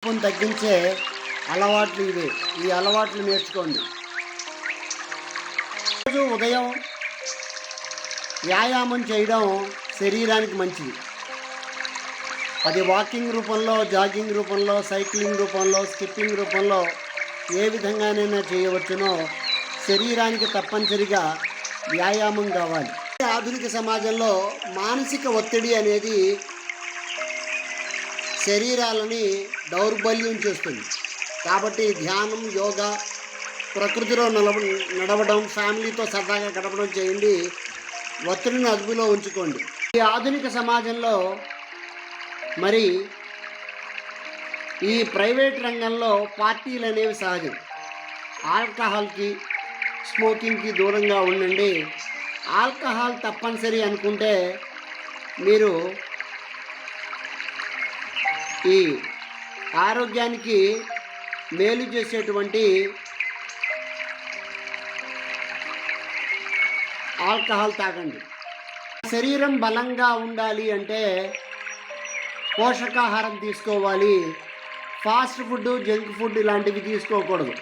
ఉప్పును తగ్గించే అలవాట్లు ఇవే. ఈ అలవాట్లు నేర్చుకోండి. రోజు ఉదయం వ్యాయామం చేయడం శరీరానికి మంచిది. అది వాకింగ్ రూపంలో, జాగింగ్ రూపంలో, సైక్లింగ్ రూపంలో, స్కిప్పింగ్ రూపంలో ఏ విధంగానైనా చేయవచ్చునో శరీరానికి తప్పనిసరిగా వ్యాయామం కావాలి. ఆధునిక సమాజంలో మానసిక ఒత్తిడి అనేది శరీరాలని దౌర్బల్యం చేస్తుంది. కాబట్టి ధ్యానం, యోగా, ప్రకృతిలో నడవడం, ఫ్యామిలీతో సరదాగా గడపడం చేయండి. ఒత్తిడిని అదుపులో ఉంచుకోండి. ఈ ఆధునిక సమాజంలో మరి ఈ ప్రైవేట్ రంగంలో పార్టీలు అనేవి సహజం. ఆల్కహాల్కి, స్మోకింగ్కి దూరంగా ఉండండి. ఆల్కహాల్ తప్పనిసరి అనుకుంటే మీరు ఈ ఆరోగ్యానికి మేలు చేసేటువంటి ఆల్కహాల్ తాగండి. శరీరం బలంగా ఉండాలి అంటే పోషకాహారం తీసుకోవాలి. ఫాస్ట్ ఫుడ్, జంక్ ఫుడ్ ఇలాంటివి తీసుకోకూడదు.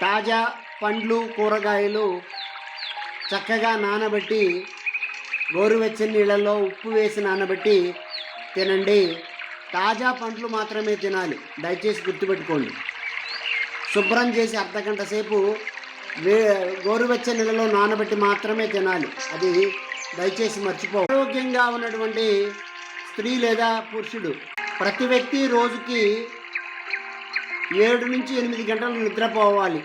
తాజా పండ్లు, కూరగాయలు చక్కగా నానబెట్టి గోరువెచ్చని నీళ్ళల్లో ఉప్పు వేసి నానబెట్టి తినండి. తాజా పండ్లు మాత్రమే తినాలి. దయచేసి గుర్తుపెట్టుకోండి. శుభ్రం చేసి అర్ధగంట సేపు గోరువెచ్చని నీళ్ళలో నానబెట్టి మాత్రమే తినాలి. అది దయచేసి మర్చిపో. ఆరోగ్యంగా ఉన్నటువంటి స్త్రీ లేదా పురుషుడు ప్రతి వ్యక్తి రోజుకి 7 నుంచి 8 గంటలు నిద్రపోవాలి.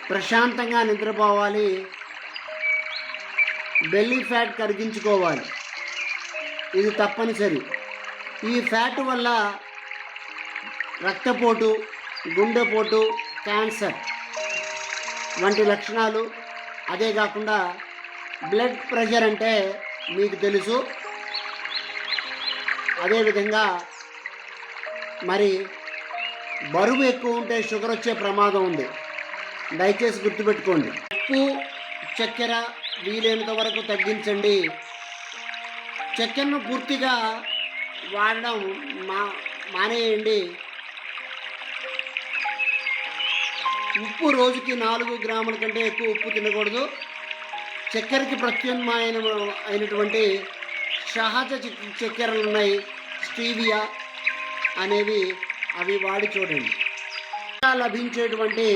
ప్రశాంతంగా నిద్రపోవాలి. బెల్లీ ఫ్యాట్ కరిగించుకోవాలి. ఇది తప్పనిసరి. ఈ ఫ్యాట్ వల్ల రక్తపోటు, గుండెపోటు, క్యాన్సర్ వంటి లక్షణాలు, అదే కాకుండా బ్లడ్ ప్రెషర్ అంటే మీకు తెలుసు. అదేవిధంగా మరి బరువు ఎక్కువ ఉంటే షుగర్ వచ్చే ప్రమాదం ఉంది. దయచేసి గుర్తుపెట్టుకోండి. ఉప్పు, చక్కెర వీలైనంత వరకు తగ్గించండి. చక్కెరను పూర్తిగా వాడడం మానేయండి. ఉప్పు రోజుకి 4 గ్రాముల కంటే ఎక్కువ ఉప్పు తినకూడదు. చక్కెరకి ప్రత్యామ్నాయమైనటువంటి సహజ చక్కెరలు ఉన్నాయి, స్టీవియా అనేవి, అవి వాడి చూడండి. లభించేటువంటి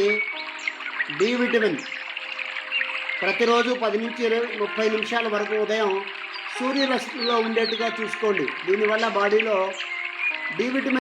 డి విటమిన్ ప్రతిరోజు 10 నుంచి 30 నిమిషాల వరకు ఉదయం సూర్యరశ్మిలో ఉండేట్టుగా చూసుకోండి. దీనివల్ల బాడీలో డి విటమిన్